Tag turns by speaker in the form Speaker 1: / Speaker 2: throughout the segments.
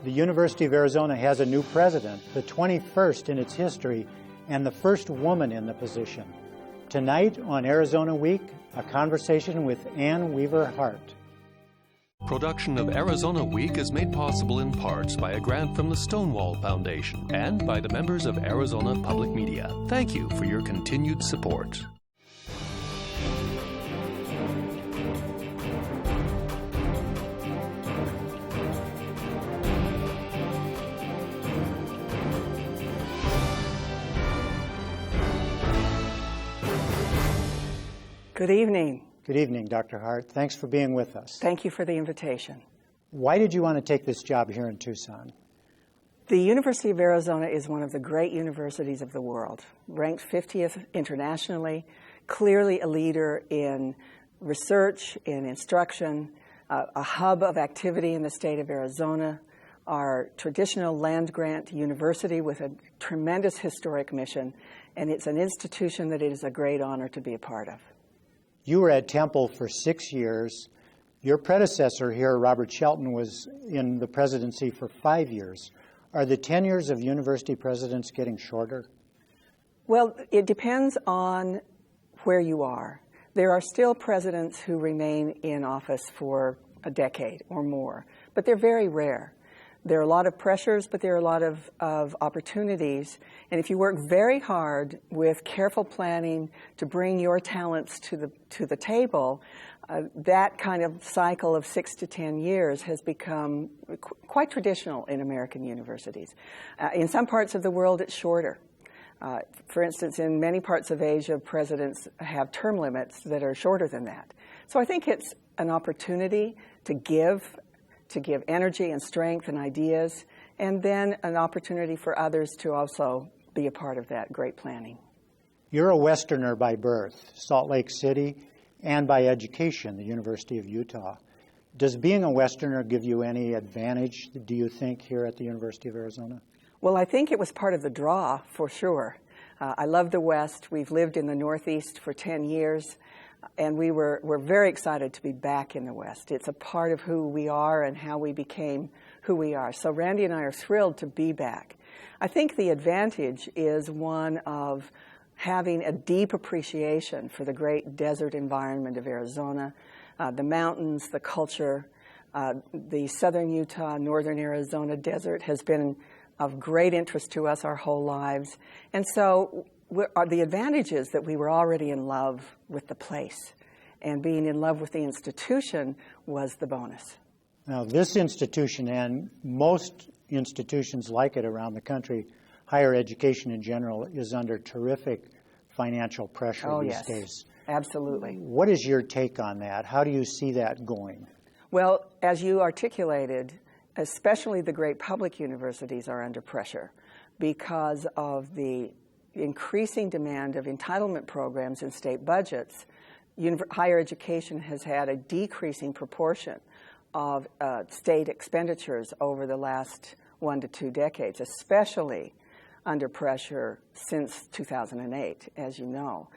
Speaker 1: The University of Arizona has a new president, the 21st in its history, and the first woman in the position. Tonight on Arizona Week, a conversation with Ann Weaver Hart.
Speaker 2: Production of Arizona Week is made possible in parts by a grant from the Stonewall Foundation and by the members of Arizona Public Media. Thank you for your continued support.
Speaker 3: Good evening.
Speaker 1: Good evening, Dr. Hart. Thanks for being with us.
Speaker 3: Thank you for the invitation.
Speaker 1: Why did you want to take this job here in Tucson?
Speaker 3: The University of Arizona is one of the great universities of the world, ranked 50th internationally, clearly a leader in research, in instruction, a hub of activity in the state of Arizona, our traditional land-grant university with a tremendous historic mission, and it's an institution that it is a great honor to be a part of.
Speaker 1: You were at Temple for 6 years. Your predecessor here, Robert Shelton, was in the presidency for 5 years. Are the tenures of university presidents getting shorter?
Speaker 3: Well, it depends on where you are. There are still presidents who remain in office for a decade or more, but they're very rare. There are a lot of pressures, but there are a lot of opportunities. And if you work very hard with careful planning to bring your talents to the table, that kind of cycle of 6 to 10 years has become quite traditional in American universities. In some parts of the world, it's shorter. For instance, in many parts of Asia, presidents have term limits that are shorter than that. So I think it's an opportunity to give energy and strength and ideas, and then an opportunity for others to also be a part of that great planning.
Speaker 1: You're a Westerner by birth, Salt Lake City, and by education, the University of Utah. Does being a Westerner give you any advantage, do you think, here at the University of Arizona?
Speaker 3: Well, I think it was part of the draw, for sure. I love the West. We've lived in the Northeast for 10 years. And we're very excited to be back in the West. It's a part of who we are and how we became who we are. So Randy and I are thrilled to be back. I think the advantage is one of having a deep appreciation for the great desert environment of Arizona, the mountains, the culture. The southern Utah, northern Arizona desert has been of great interest to us our whole lives. And so the advantage is that we were already in love with the place, and being in love with the institution was the bonus.
Speaker 1: Now, this institution and most institutions like it around the country, higher education in general, is under terrific financial pressure these days.
Speaker 3: Absolutely.
Speaker 1: What is your take on that? How do you see that going?
Speaker 3: Well, as you articulated, especially the great public universities are under pressure because of the increasing demand of entitlement programs in state budgets. Higher education has had a decreasing proportion of state expenditures over the last 1 to 2 decades, especially under pressure since 2008, as you know.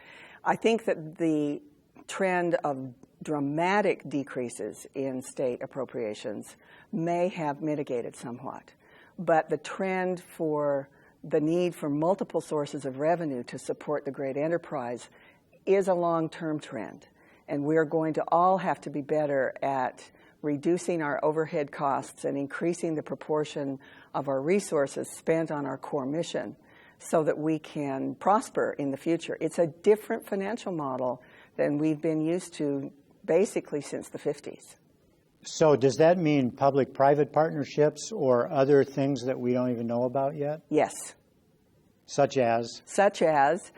Speaker 3: I think that the trend of dramatic decreases in state appropriations may have mitigated somewhat, but the trend for the need for multiple sources of revenue to support the great enterprise is a long-term trend. And we're going to all have to be better at reducing our overhead costs and increasing the proportion of our resources spent on our core mission so that we can prosper in the future. It's a different financial model than we've been used to basically since the 50s.
Speaker 1: So does that mean public-private partnerships or other things that we don't even know about yet?
Speaker 3: Yes.
Speaker 1: Such as?
Speaker 3: Such as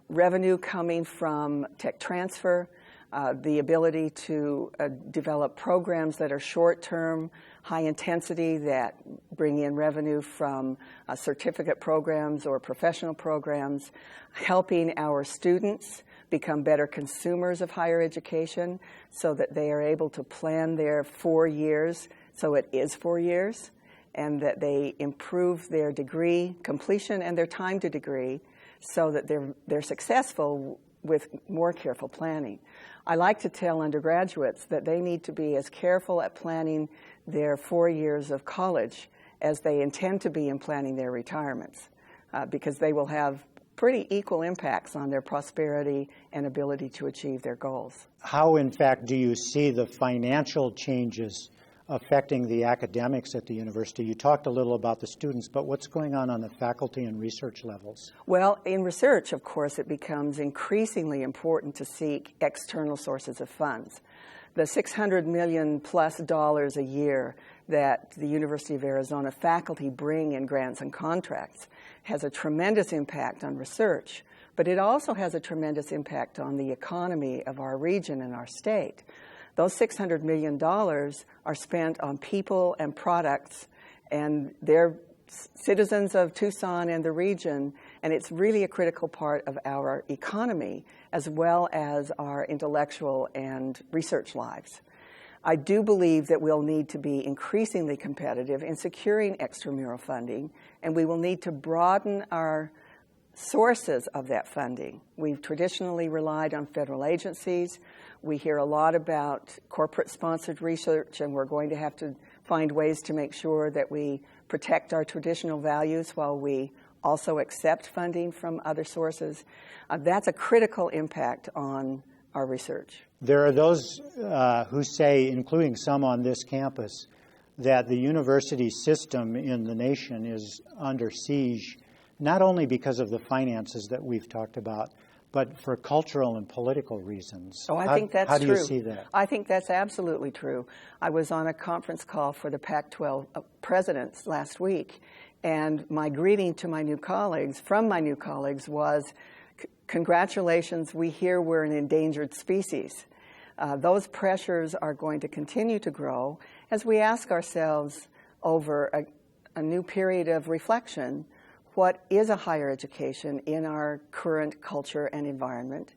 Speaker 3: revenue coming from tech transfer, the ability to develop programs that are short-term, high-intensity, that bring in revenue from certificate programs or professional programs, helping our students become better consumers of higher education so that they are able to plan their 4 years so it is 4 years, and that they improve their degree completion and their time to degree so that they're successful with more careful planning. I like to tell undergraduates that they need to be as careful at planning their 4 years of college as they intend to be in planning their retirements, because they will have pretty equal impacts on their prosperity and ability to achieve their goals.
Speaker 1: How, in fact, do you see the financial changes affecting the academics at the university? You talked a little about the students, but what's going on the faculty and research levels?
Speaker 3: Well, in research, of course, it becomes increasingly important to seek external sources of funds. The $600 million plus a year that the University of Arizona faculty bring in grants and contracts has a tremendous impact on research, but it also has a tremendous impact on the economy of our region and our state. Those $600 million are spent on people and products, and they're citizens of Tucson and the region, and it's really a critical part of our economy as well as our intellectual and research lives. I do believe that we'll need to be increasingly competitive in securing extramural funding, and we will need to broaden our sources of that funding. We've traditionally relied on federal agencies. We hear a lot about corporate-sponsored research, and we're going to have to find ways to make sure that we protect our traditional values while we also accept funding from other sources. That's a critical impact on our research.
Speaker 1: There are those who say, including some on this campus, that the university system in the nation is under siege, not only because of the finances that we've talked about, but for cultural and political reasons.
Speaker 3: Oh, I think that's true.
Speaker 1: How do you see that?
Speaker 3: I think that's absolutely true. I was on a conference call for the Pac-12 presidents last week, and my greeting to my new colleagues, from my new colleagues, was, congratulations, we hear we're an endangered species. Those pressures are going to continue to grow as we ask ourselves over a new period of reflection, what is a higher education in our current culture and environment?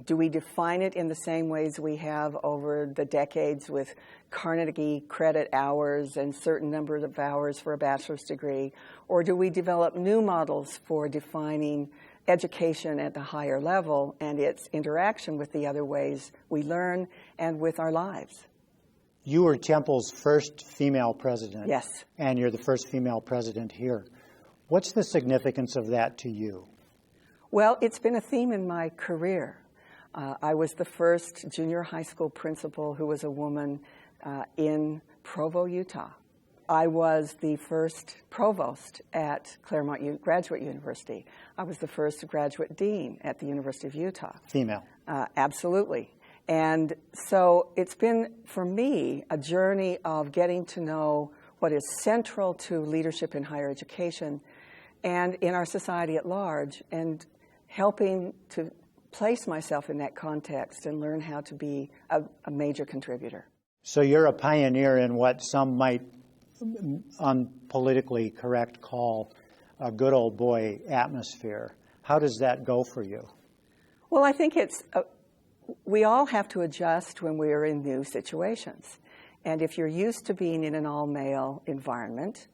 Speaker 3: Do we define it in the same ways we have over the decades with Carnegie credit hours and certain numbers of hours for a bachelor's degree? Or do we develop new models for defining education at the higher level and its interaction with the other ways we learn and with our lives?
Speaker 1: You were Temple's first female president.
Speaker 3: Yes.
Speaker 1: And you're the first female president here. What's the significance of that to you?
Speaker 3: Well, it's been a theme in my career. I was the first junior high school principal who was a woman in Provo, Utah. I was the first provost at Claremont Graduate University. I was the first graduate dean at the University of Utah.
Speaker 1: Female.
Speaker 3: Absolutely. And so it's been, for me, a journey of getting to know what is central to leadership in higher education and in our society at large, and helping to place myself in that context and learn how to be a major contributor.
Speaker 1: So you're a pioneer in what some might unpolitically correct call a good old boy atmosphere. How does that go for you?
Speaker 3: Well, I think we all have to adjust when we are in new situations. And if you're used to being in an all-male environment,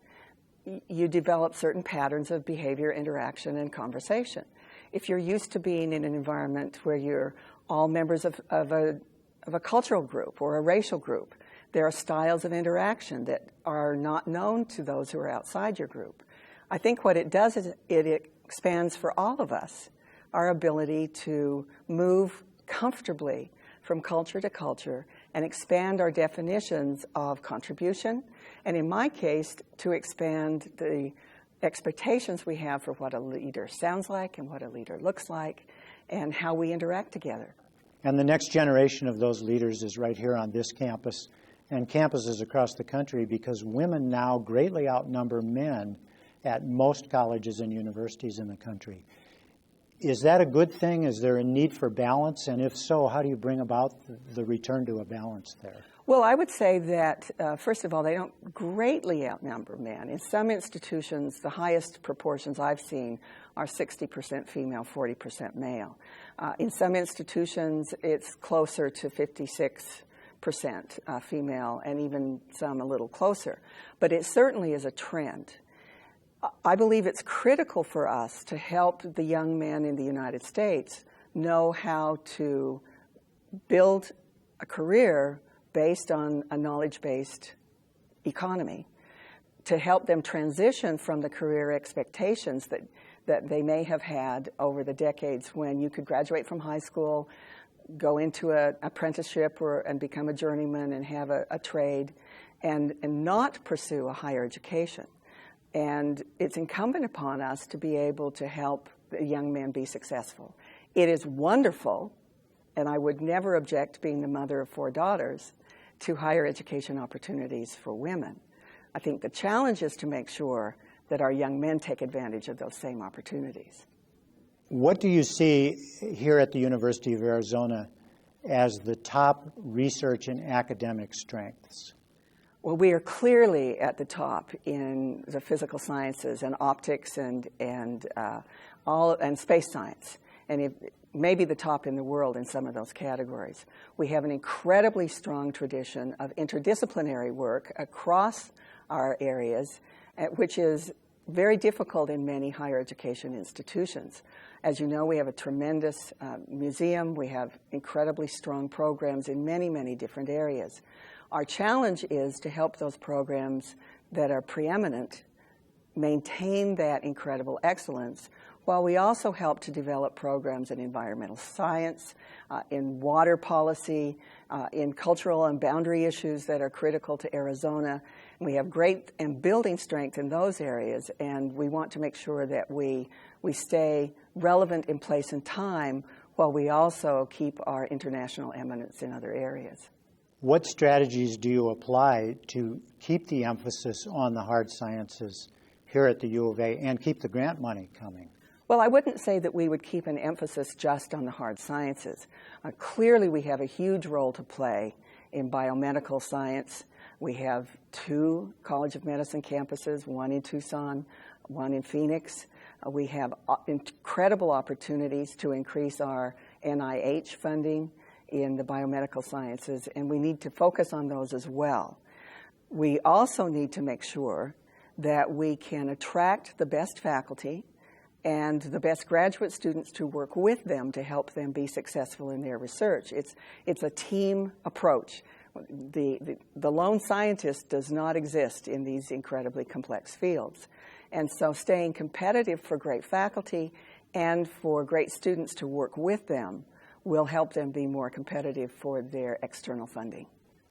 Speaker 3: you develop certain patterns of behavior, interaction, and conversation. If you're used to being in an environment where you're all members of a cultural group or a racial group, there are styles of interaction that are not known to those who are outside your group. I think what it does is it expands for all of us our ability to move comfortably from culture to culture and expand our definitions of contribution, and in my case, to expand the expectations we have for what a leader sounds like and what a leader looks like and how we interact together.
Speaker 1: And the next generation of those leaders is right here on this campus and campuses across the country, because women now greatly outnumber men at most colleges and universities in the country. Is that a good thing? Is there a need for balance? And if so, how do you bring about the return to a balance there?
Speaker 3: Well, I would say that, first of all, they don't greatly outnumber men. In some institutions, the highest proportions I've seen are 60% female, 40% male. In some institutions, it's closer to 56% female, and even some a little closer. But it certainly is a trend. I believe it's critical for us to help the young men in the United States know how to build a career based on a knowledge-based economy, to help them transition from the career expectations that they may have had over the decades when you could graduate from high school, go into an apprenticeship and become a journeyman and have a trade, and not pursue a higher education. And it's incumbent upon us to be able to help the young men be successful. It is wonderful, and I would never object, being the mother of 4 daughters, to higher education opportunities for women. I think the challenge is to make sure that our young men take advantage of those same opportunities.
Speaker 1: What do you see here at the University of Arizona as the top research and academic strengths?
Speaker 3: Well, we are clearly at the top in the physical sciences and optics and space science, and maybe the top in the world in some of those categories. We have an incredibly strong tradition of interdisciplinary work across our areas, which is very difficult in many higher education institutions. As you know, we have a tremendous museum. We have incredibly strong programs in many, many different areas. Our challenge is to help those programs that are preeminent maintain that incredible excellence, while we also help to develop programs in environmental science, in water policy, in cultural and boundary issues that are critical to Arizona. We have great and building strength in those areas, and we want to make sure that we stay relevant in place and time while we also keep our international eminence in other areas.
Speaker 1: What strategies do you apply to keep the emphasis on the hard sciences here at the U of A and keep the grant money coming?
Speaker 3: Well, I wouldn't say that we would keep an emphasis just on the hard sciences. Clearly, we have a huge role to play in biomedical science. We have 2 College of Medicine campuses, one in Tucson, one in Phoenix. We have incredible opportunities to increase our NIH funding in the biomedical sciences, and we need to focus on those as well. We also need to make sure that we can attract the best faculty and the best graduate students to work with them to help them be successful in their research. It's a team approach. The lone scientist does not exist in these incredibly complex fields. And so staying competitive for great faculty and for great students to work with them will help them be more competitive for their external funding.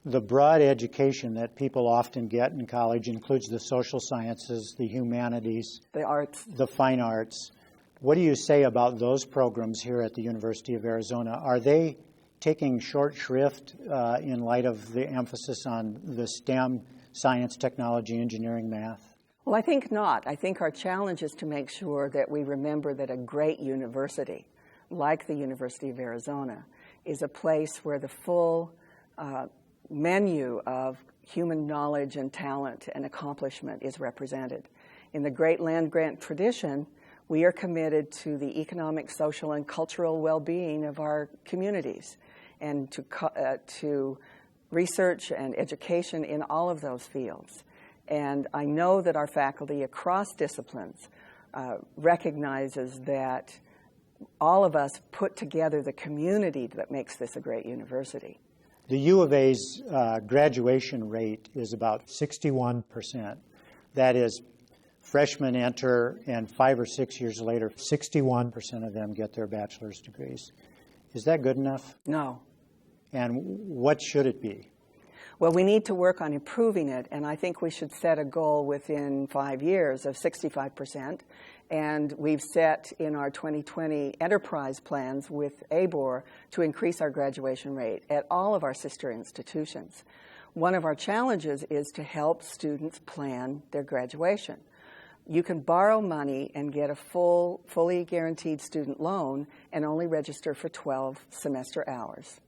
Speaker 1: The broad education that people often get in college includes the social sciences, the humanities,
Speaker 3: the arts,
Speaker 1: the fine arts. What do you say about those programs here at the University of Arizona? Are they taking short shrift in light of the emphasis on the STEM, science, technology, engineering, math?
Speaker 3: Well, I think not. I think our challenge is to make sure that we remember that a great university, like the University of Arizona, is a place where the full menu of human knowledge and talent and accomplishment is represented. In the great land-grant tradition, we are committed to the economic, social, and cultural well-being of our communities and to research and education in all of those fields. And I know that our faculty across disciplines recognizes that all of us put together the community that makes this a great university.
Speaker 1: The U of A's graduation rate is about 61%. That is, freshmen enter, and 5 or 6 years later, 61% of them get their bachelor's degrees. Is that good enough?
Speaker 3: No.
Speaker 1: And what should it be?
Speaker 3: Well, we need to work on improving it, and I think we should set a goal within 5 years of 65%. And we've set in our 2020 enterprise plans with ABOR to increase our graduation rate at all of our sister institutions. One of our challenges is to help students plan their graduation. You can borrow money and get a fully guaranteed student loan and only register for 12 semester hours.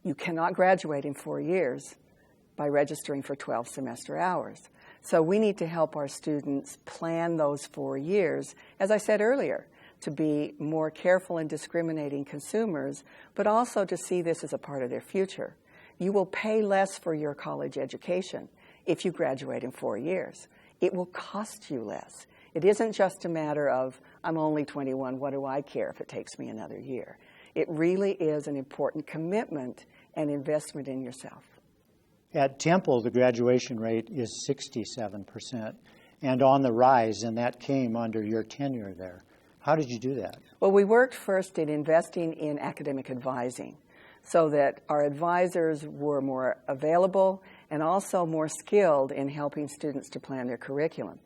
Speaker 3: You cannot graduate in 4 years by registering for 12 semester hours. So we need to help our students plan those 4 years, as I said earlier, to be more careful and discriminating consumers, but also to see this as a part of their future. You will pay less for your college education if you graduate in 4 years. It will cost you less. It isn't just a matter of, I'm only 21, what do I care if it takes me another year? It really is an important commitment and investment in yourself.
Speaker 1: At Temple, the graduation rate is 67% and on the rise, and that came under your tenure there. How did you do that?
Speaker 3: Well, we worked first in investing in academic advising so that our advisors were more available and also more skilled in helping students to plan their curriculum.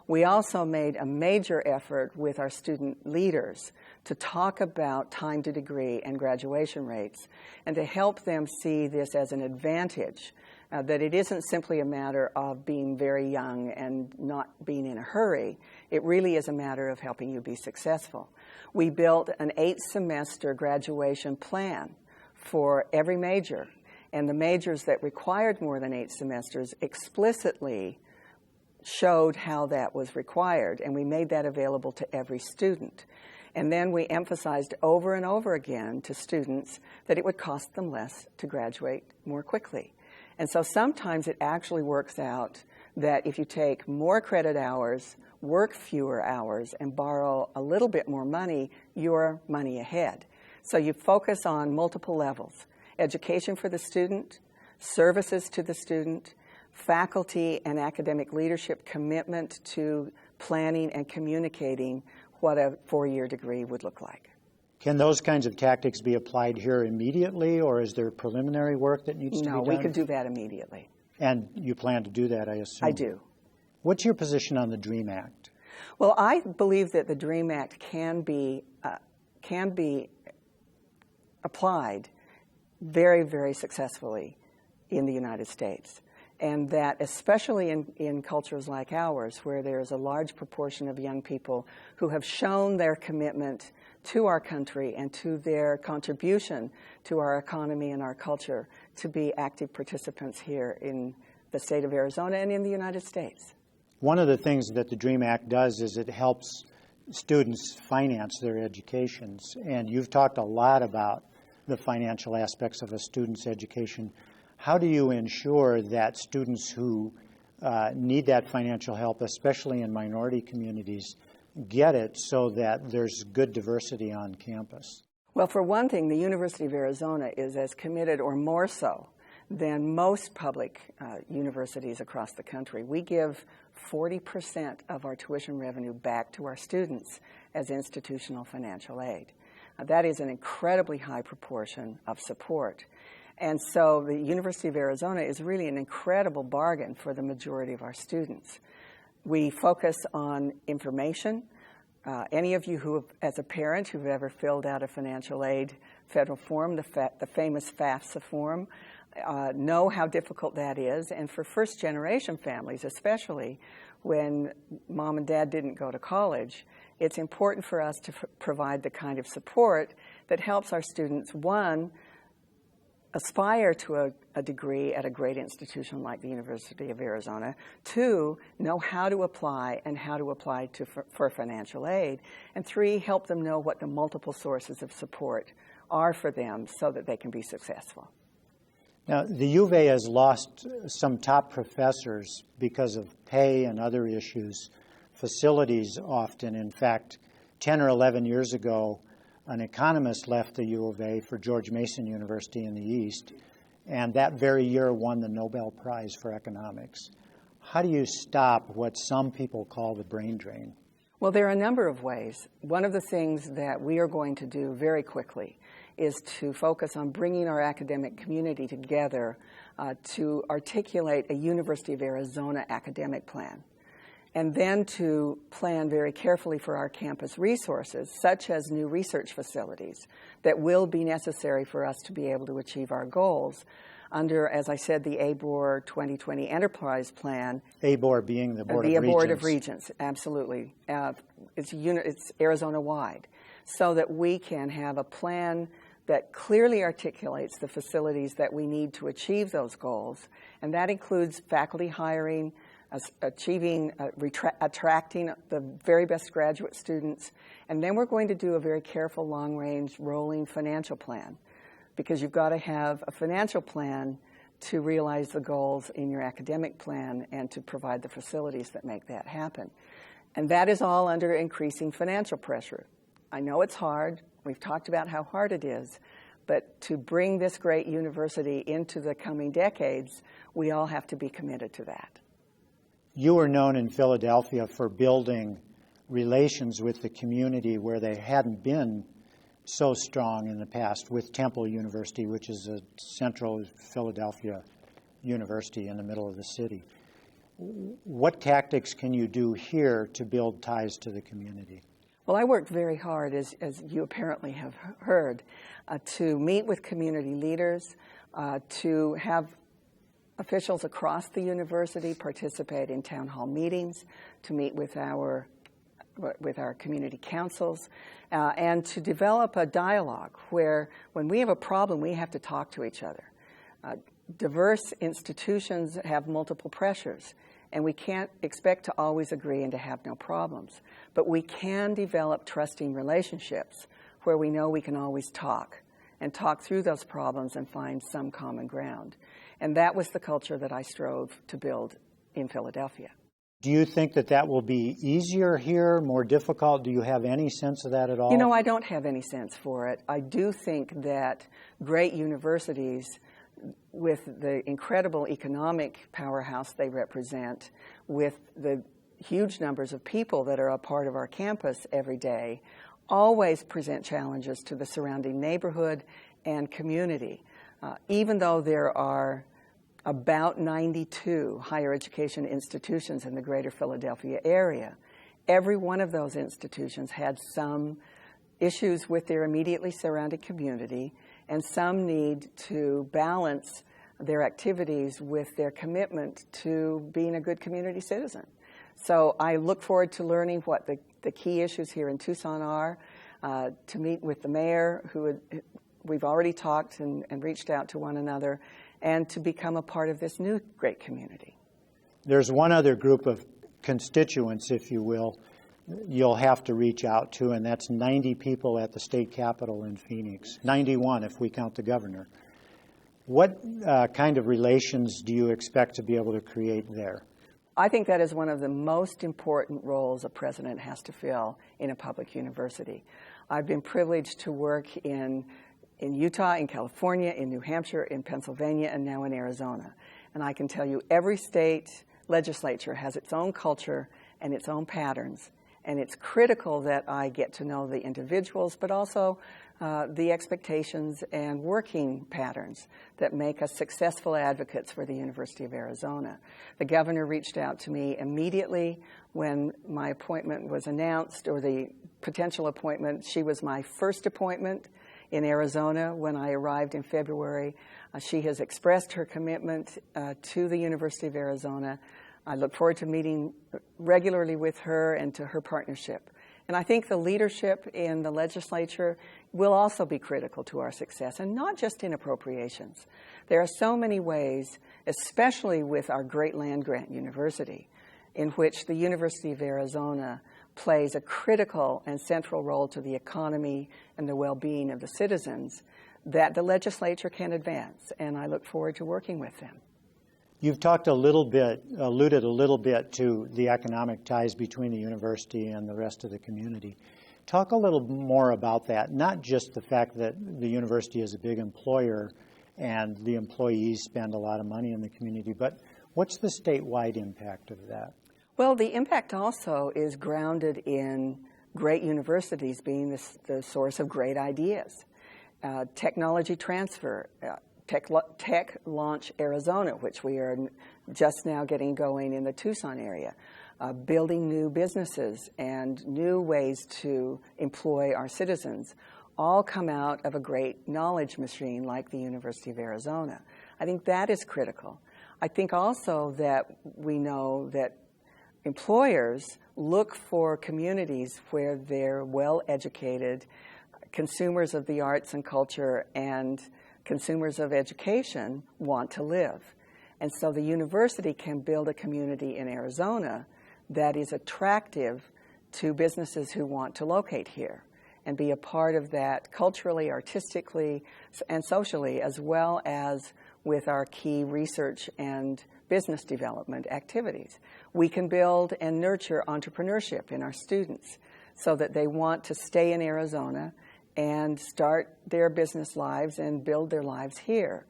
Speaker 3: We also made a major effort with our student leaders to talk about time to degree and graduation rates and to help them see this as an advantage, that it isn't simply a matter of being very young and not being in a hurry. It really is a matter of helping you be successful. We built an 8-semester graduation plan for every major, and the majors that required more than 8 semesters explicitly showed how that was required, and we made that available to every student. And then we emphasized over and over again to students that it would cost them less to graduate more quickly. And so sometimes it actually works out that if you take more credit hours, work fewer hours, and borrow a little bit more money, you're money ahead. So you focus on multiple levels: education for the student, services to the student, faculty and academic leadership commitment to planning and communicating what a 4-year degree would look like.
Speaker 1: Can those kinds of tactics be applied here immediately, or is there preliminary work that needs to be done?
Speaker 3: No, we could do that immediately.
Speaker 1: And you plan to do that, I assume?
Speaker 3: I do.
Speaker 1: What's your position on the DREAM Act?
Speaker 3: Well, I believe that the DREAM Act can be applied very, very successfully in the United States. And that especially in cultures like ours, where there's a large proportion of young people who have shown their commitment to our country and to their contribution to our economy and our culture, to be active participants here in the state of Arizona and in the United States.
Speaker 1: One of the things that the DREAM Act does is it helps students finance their educations. And you've talked a lot about the financial aspects of a student's education. How do you ensure that students who need that financial help, especially in minority communities, get it so that there's good diversity on campus?
Speaker 3: Well, for one thing, the University of Arizona is as committed, or more so, than most public universities across the country. We give 40% of our tuition revenue back to our students as institutional financial aid. That is an incredibly high proportion of support. And so the University of Arizona is really an incredible bargain for the majority of our students. We focus on information. Any of you who, as a parent, who've ever filled out a financial aid federal form, the famous FAFSA form, know how difficult that is. And for first-generation families, especially when mom and dad didn't go to college, it's important for us to provide the kind of support that helps our students, one, aspire to a degree at a great institution like the University of Arizona, two, know how to apply and how to apply for financial aid, and three, help them know what the multiple sources of support are for them so that they can be successful.
Speaker 1: Now, the U of A has lost some top professors because of pay and other issues, facilities often. In fact, 10 or 11 years ago, an economist left the U of A for George Mason University in the East, and that very year won the Nobel Prize for Economics. How do you stop what some people call the brain drain?
Speaker 3: Well, there are a number of ways. One of the things that we are going to do very quickly is to focus on bringing our academic community together to articulate a University of Arizona academic plan, and then to plan very carefully for our campus resources, such as new research facilities that will be necessary for us to be able to achieve our goals under, as I said, the ABOR 2020 Enterprise Plan.
Speaker 1: ABOR being the Board of Regents.
Speaker 3: The Board of Regents, absolutely. It's Arizona-wide, so that we can have a plan that clearly articulates the facilities that we need to achieve those goals, and that includes faculty hiring, attracting the very best graduate students, and then we're going to do a very careful, long-range, rolling financial plan, because you've got to have a financial plan to realize the goals in your academic plan and to provide the facilities that make that happen. And that is all under increasing financial pressure. I know it's hard. We've talked about how hard it is. But to bring this great university into the coming decades, we all have to be committed to that.
Speaker 1: You were known in Philadelphia for building relations with the community where they hadn't been so strong in the past, with Temple University, which is a central Philadelphia university in the middle of the city. What tactics can you do here to build ties to the community?
Speaker 3: Well, I worked very hard, as you apparently have heard, to meet with community leaders, to have officials across the university participate in town hall meetings, to meet with our community councils, and to develop a dialogue where when we have a problem, we have to talk to each other. Diverse institutions have multiple pressures, and we can't expect to always agree and to have no problems. But we can develop trusting relationships where we know we can always talk and talk through those problems and find some common ground. And that was the culture that I strove to build in Philadelphia.
Speaker 1: Do you think that that will be easier here, more difficult? Do you have any sense of that at all?
Speaker 3: You know, I don't have any sense for it. I do think that great universities, with the incredible economic powerhouse they represent, with the huge numbers of people that are a part of our campus every day, always present challenges to the surrounding neighborhood and community. Even though there are about 92 higher education institutions in the greater Philadelphia area, every one of those institutions had some issues with their immediately surrounding community, and some need to balance their activities with their commitment to being a good community citizen. So I look forward to learning what the key issues here in Tucson are, to meet with the mayor, we've already talked and reached out to one another, and to become a part of this new great community.
Speaker 1: There's one other group of constituents, if you will, you'll have to reach out to, and that's 90 people at the state capitol in Phoenix, 91 if we count the governor. What kind of relations do you expect to be able to create there?
Speaker 3: I think that is one of the most important roles a president has to fill in a public university. I've been privileged to work in Utah, in California, in New Hampshire, in Pennsylvania, and now in Arizona. And I can tell you every state legislature has its own culture and its own patterns. And it's critical that I get to know the individuals, but also the expectations and working patterns that make us successful advocates for the University of Arizona. The governor reached out to me immediately when my appointment was announced, or the potential appointment. She was my first appointment in Arizona when I arrived in February. She has expressed her commitment to the University of Arizona. I look forward to meeting regularly with her and to her partnership. And I think the leadership in the legislature will also be critical to our success, and not just in appropriations. There are so many ways, especially with our great land-grant university, in which the University of Arizona plays a critical and central role to the economy and the well-being of the citizens, that the legislature can advance, and I look forward to working with them.
Speaker 1: You've talked alluded a little bit to the economic ties between the university and the rest of the community. Talk a little more about that, not just the fact that the university is a big employer and the employees spend a lot of money in the community, but what's the statewide impact of that?
Speaker 3: Well, the impact also is grounded in great universities being the source of great ideas. Technology transfer, Tech Launch Arizona, which we are just now getting going in the Tucson area, building new businesses and new ways to employ our citizens, all come out of a great knowledge machine like the University of Arizona. I think that is critical. I think also that we know that employers look for communities where they're well-educated consumers of the arts and culture and consumers of education want to live. And so the university can build a community in Arizona that is attractive to businesses who want to locate here and be a part of that culturally, artistically, and socially, as well as with our key research and business development activities. We can build and nurture entrepreneurship in our students so that they want to stay in Arizona and start their business lives and build their lives here.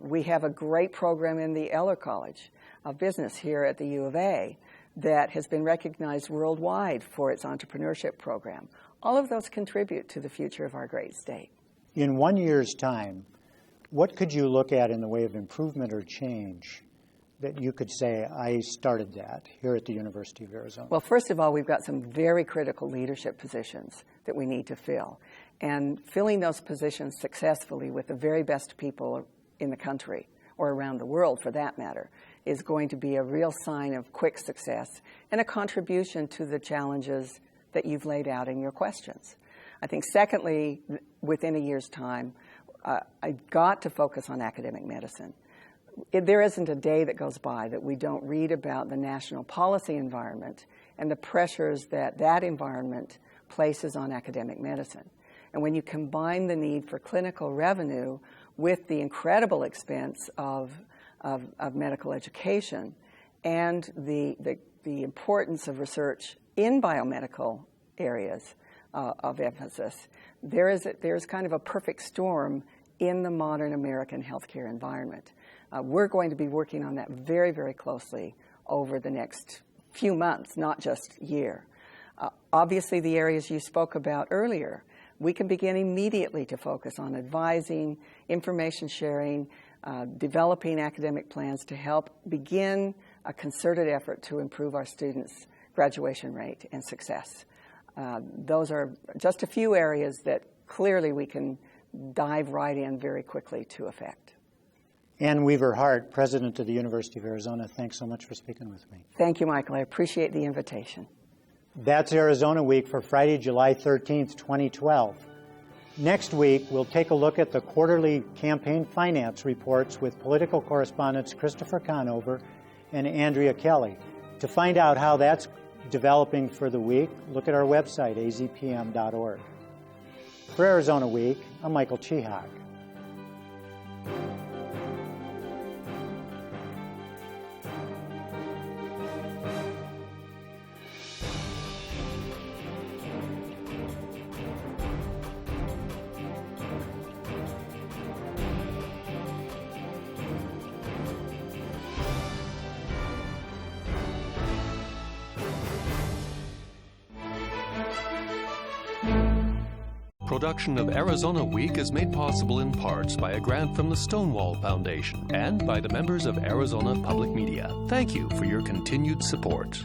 Speaker 3: We have a great program in the Eller College of Business here at the U of A that has been recognized worldwide for its entrepreneurship program. All of those contribute to the future of our great state.
Speaker 1: In 1 year's time, what could you look at in the way of improvement or change that you could say, I started that here at the University of Arizona?
Speaker 3: Well, first of all, we've got some very critical leadership positions that we need to fill. And filling those positions successfully with the very best people in the country, or around the world for that matter, is going to be a real sign of quick success and a contribution to the challenges that you've laid out in your questions. I think secondly, within a year's time, I've got to focus on academic medicine. There isn't a day that goes by that we don't read about the national policy environment and the pressures that that environment places on academic medicine. And when you combine the need for clinical revenue with the incredible expense of medical education and the importance of research in biomedical areas of emphasis, there's kind of a perfect storm in the modern American healthcare environment. We're going to be working on that very, very closely over the next few months, not just year. Obviously, the areas you spoke about earlier, we can begin immediately to focus on advising, information sharing, developing academic plans to help begin a concerted effort to improve our students' graduation rate and success. Those are just a few areas that clearly we can dive right in very quickly to effect.
Speaker 1: Ann Weaver Hart, President of the University of Arizona, thanks so much for speaking with me.
Speaker 3: Thank you, Michael. I appreciate the invitation.
Speaker 1: That's Arizona Week for Friday, July 13th, 2012. Next week, we'll take a look at the quarterly campaign finance reports with political correspondents Christopher Conover and Andrea Kelly. To find out how that's developing for the week, look at our website, azpm.org. For Arizona Week, I'm Michael Chihak.
Speaker 2: Production of Arizona Week is made possible in parts by a grant from the Stonewall Foundation and by the members of Arizona Public Media. Thank you for your continued support.